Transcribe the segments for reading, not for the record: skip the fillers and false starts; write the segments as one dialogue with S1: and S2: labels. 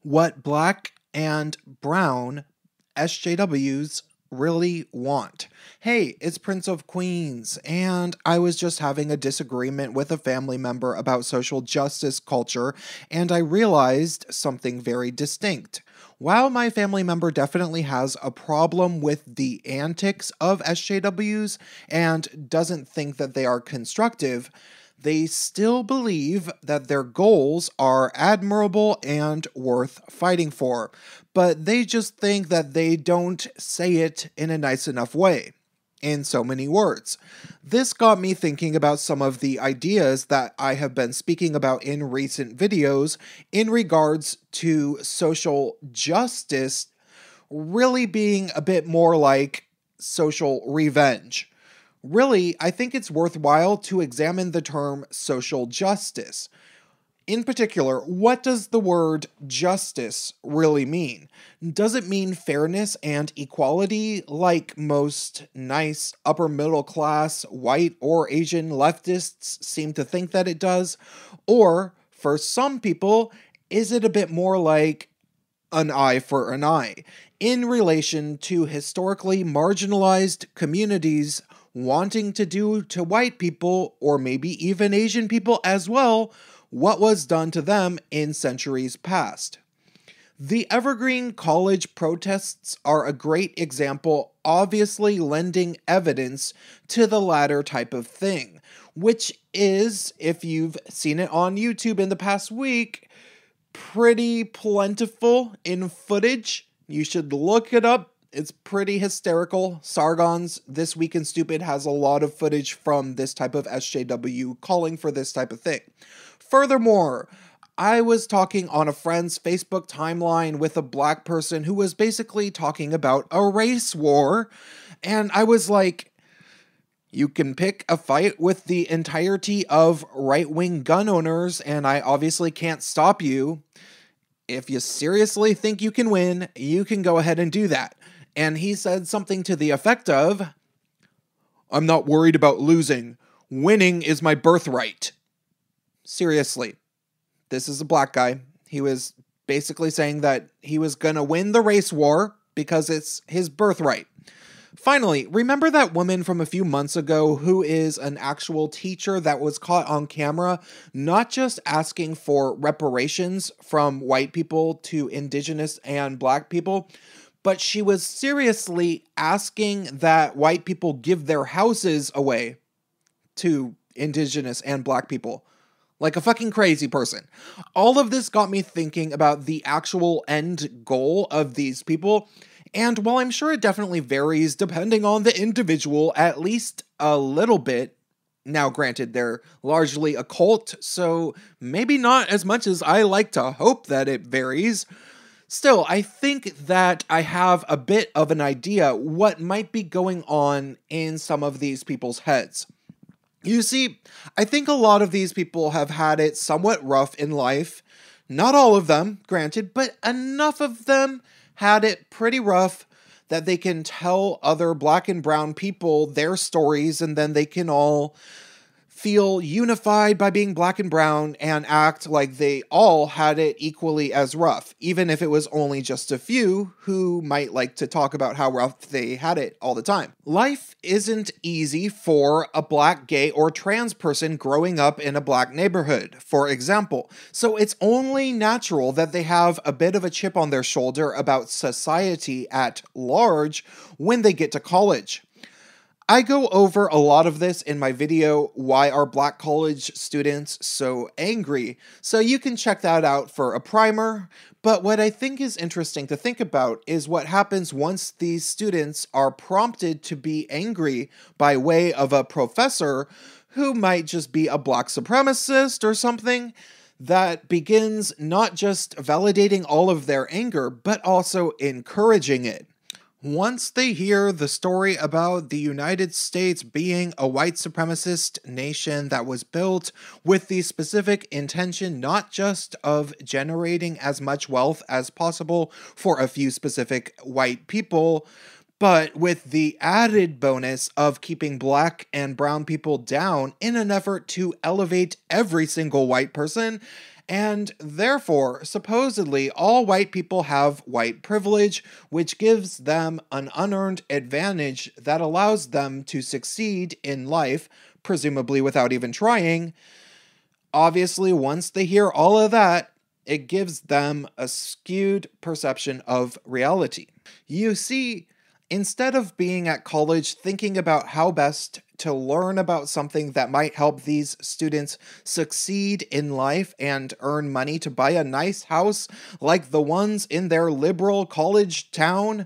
S1: what black and brown SJWs really want. Hey, it's Prince of Queens, and I was just having a disagreement with a family member about social justice culture, and I realized something very distinct. While my family member definitely has a problem with the antics of SJWs and doesn't think that they are constructive, they still believe that their goals are admirable and worth fighting for, but they just think that they don't say it in a nice enough way. In so many words. This got me thinking about some of the ideas that I have been speaking about in recent videos in regards to social justice really being a bit more like social revenge. Really, I think it's worthwhile to examine the term social justice. In particular, what does the word justice really mean? Does it mean fairness and equality like most nice upper middle class white or Asian leftists seem to think that it does? Or, for some people, is it a bit more like an eye for an eye in relation to historically marginalized communities wanting to do to white people, or maybe even Asian people as well, what was done to them in centuries past? The Evergreen College protests are a great example, obviously lending evidence to the latter type of thing, which is, if you've seen it on YouTube in the past week, pretty plentiful in footage. You should look it up. It's pretty hysterical. Sargon's This Week in Stupid has a lot of footage from this type of SJW calling for this type of thing. Furthermore, I was talking on a friend's Facebook timeline with a black person who was basically talking about a race war, and I was like, you can pick a fight with the entirety of right-wing gun owners, and I obviously can't stop you. If you seriously think you can win, you can go ahead and do that. And he said something to the effect of, I'm not worried about losing. Winning is my birthright. Seriously, this is a black guy. He was basically saying that he was gonna win the race war because it's his birthright. Finally, remember that woman from a few months ago who is an actual teacher that was caught on camera, not just asking for reparations from white people to indigenous and black people, but she was seriously asking that white people give their houses away to indigenous and black people. Like a fucking crazy person. All of this got me thinking about the actual end goal of these people. And while I'm sure it definitely varies depending on the individual, at least a little bit, now granted, they're largely a cult, so maybe not as much as I like to hope that it varies. Still, I think that I have a bit of an idea what might be going on in some of these people's heads. You see, I think a lot of these people have had it somewhat rough in life. Not all of them, granted, but enough of them had it pretty rough that they can tell other black and brown people their stories, and then they can all feel unified by being black and brown and act like they all had it equally as rough, even if it was only just a few who might like to talk about how rough they had it all the time. Life isn't easy for a black, gay, or trans person growing up in a black neighborhood, for example, so it's only natural that they have a bit of a chip on their shoulder about society at large when they get to college. I go over a lot of this in my video, Why Are Black College Students So Angry? So you can check that out for a primer, but what I think is interesting to think about is what happens once these students are prompted to be angry by way of a professor who might just be a black supremacist or something that begins not just validating all of their anger, but also encouraging it. Once they hear the story about the United States being a white supremacist nation that was built with the specific intention not just of generating as much wealth as possible for a few specific white people, but with the added bonus of keeping black and brown people down in an effort to elevate every single white person, And therefore, supposedly, all white people have white privilege, which gives them an unearned advantage that allows them to succeed in life, presumably without even trying. Obviously, once they hear all of that, it gives them a skewed perception of reality. You see, instead of being at college thinking about how best to learn about something that might help these students succeed in life and earn money to buy a nice house like the ones in their liberal college town,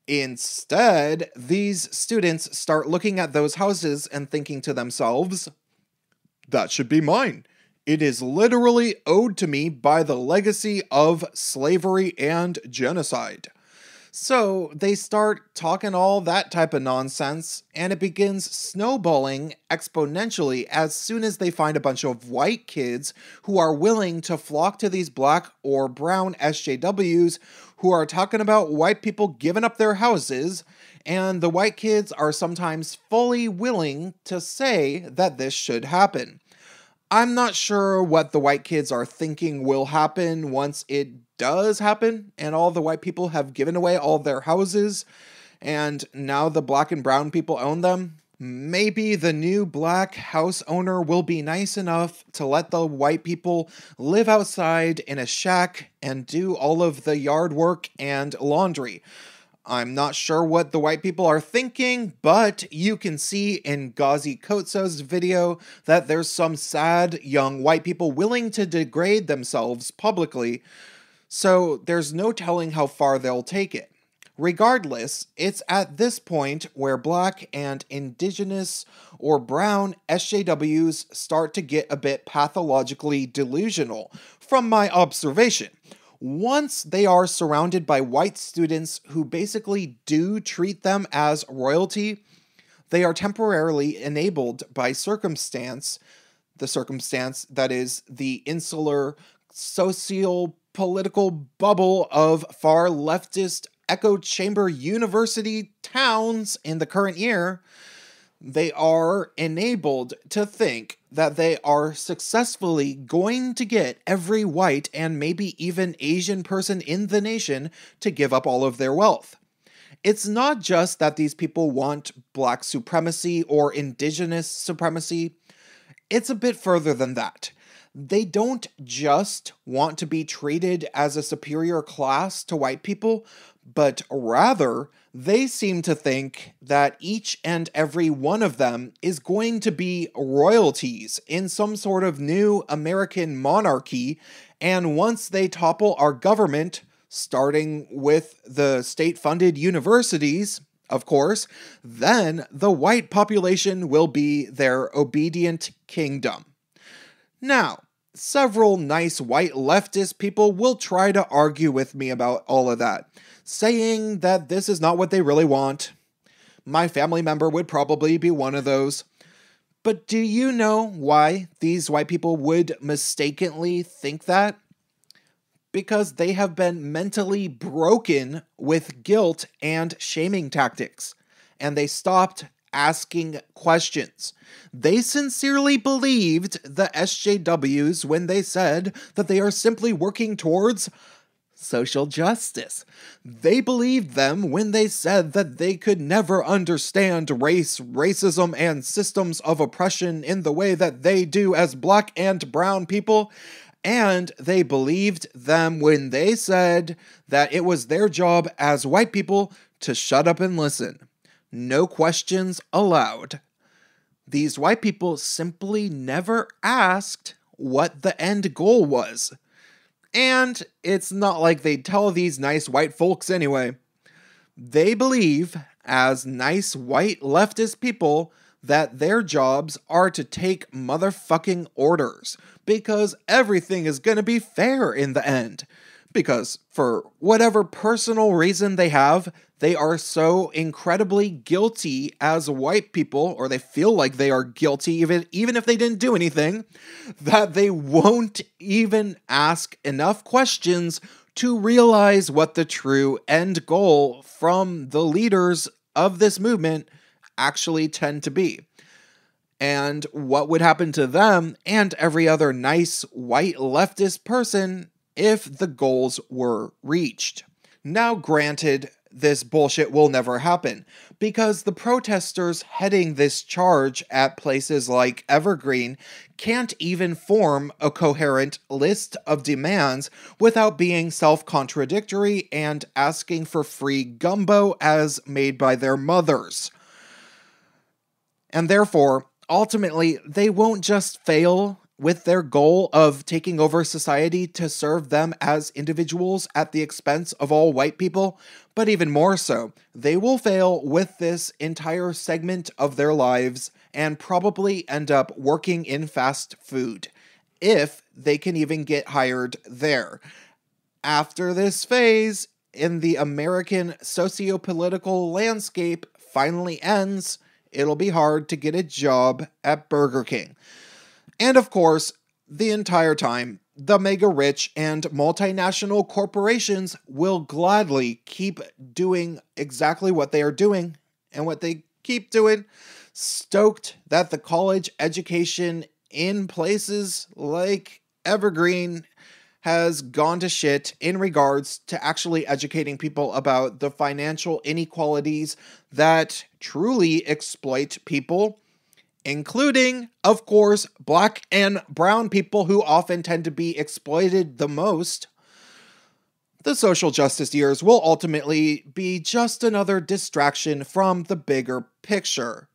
S1: instead, these students start looking at those houses and thinking to themselves, that should be mine. It is literally owed to me by the legacy of slavery and genocide. So they start talking all that type of nonsense, and it begins snowballing exponentially as soon as they find a bunch of white kids who are willing to flock to these black or brown SJWs who are talking about white people giving up their houses, and the white kids are sometimes fully willing to say that this should happen. I'm not sure what the white kids are thinking will happen once it does happen and all the white people have given away all their houses and now the black and brown people own them. Maybe the new black house owner will be nice enough to let the white people live outside in a shack and do all of the yard work and laundry. I'm not sure what the white people are thinking, but you can see in Ghazi Kotso's video that there's some sad young white people willing to degrade themselves publicly, so there's no telling how far they'll take it. Regardless, it's at this point where black and indigenous or brown SJWs start to get a bit pathologically delusional, from my observation. Once they are surrounded by white students who basically do treat them as royalty, they are temporarily enabled by circumstance, the circumstance that is the insular socio-political bubble of far leftist echo chamber university towns in the current year. They are enabled to think that they are successfully going to get every white and maybe even Asian person in the nation to give up all of their wealth. It's not just that these people want black supremacy or indigenous supremacy. It's a bit further than that. They don't just want to be treated as a superior class to white people, but rather, they seem to think that each and every one of them is going to be royalties in some sort of new American monarchy, and once they topple our government, starting with the state-funded universities, of course, then the white population will be their obedient kingdom. Now, several nice white leftist people will try to argue with me about all of that, saying that this is not what they really want. My family member would probably be one of those. But do you know why these white people would mistakenly think that? Because they have been mentally broken with guilt and shaming tactics, and they stopped asking questions. They sincerely believed the SJWs when they said that they are simply working towards social justice. They believed them when they said that they could never understand race, racism, and systems of oppression in the way that they do as black and brown people. And they believed them when they said that it was their job as white people to shut up and listen. No questions allowed. These white people simply never asked what the end goal was. And it's not like they'd tell these nice white folks anyway. They believe, as nice white leftist people, that their jobs are to take motherfucking orders, because everything is going to be fair in the end. Because for whatever personal reason they have, they are so incredibly guilty as white people, or they feel like they are guilty even if they didn't do anything, that they won't even ask enough questions to realize what the true end goal from the leaders of this movement actually tend to be. And what would happen to them and every other nice white leftist person if the goals were reached? Now, granted, this bullshit will never happen because the protesters heading this charge at places like Evergreen can't even form a coherent list of demands without being self-contradictory and asking for free gumbo as made by their mothers. And therefore, ultimately, they won't just fail with their goal of taking over society to serve them as individuals at the expense of all white people, but even more so, they will fail with this entire segment of their lives and probably end up working in fast food, if they can even get hired there. After this phase in the American socio-political landscape finally ends, it'll be hard to get a job at Burger King. And of course, the entire time, the mega rich and multinational corporations will gladly keep doing exactly what they are doing and what they keep doing, stoked that the college education in places like Evergreen has gone to shit in regards to actually educating people about the financial inequalities that truly exploit people, including, of course, black and brown people who often tend to be exploited the most. The social justice years will ultimately be just another distraction from the bigger picture.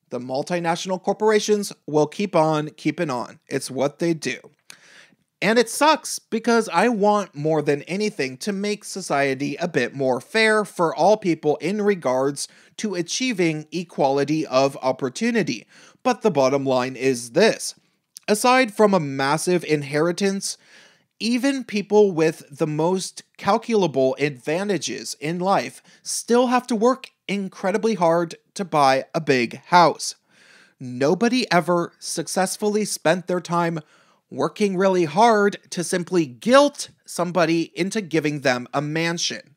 S1: The multinational corporations will keep on keeping on. It's what they do. And it sucks because I want more than anything to make society a bit more fair for all people in regards to achieving equality of opportunity. But the bottom line is this. Aside from a massive inheritance, even people with the most calculable advantages in life still have to work incredibly hard to buy a big house. Nobody ever successfully spent their time working really hard to simply guilt somebody into giving them a mansion.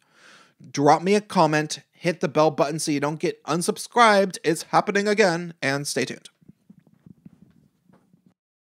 S1: Drop me a comment, hit the bell button so you don't get unsubscribed. It's happening again, and stay tuned.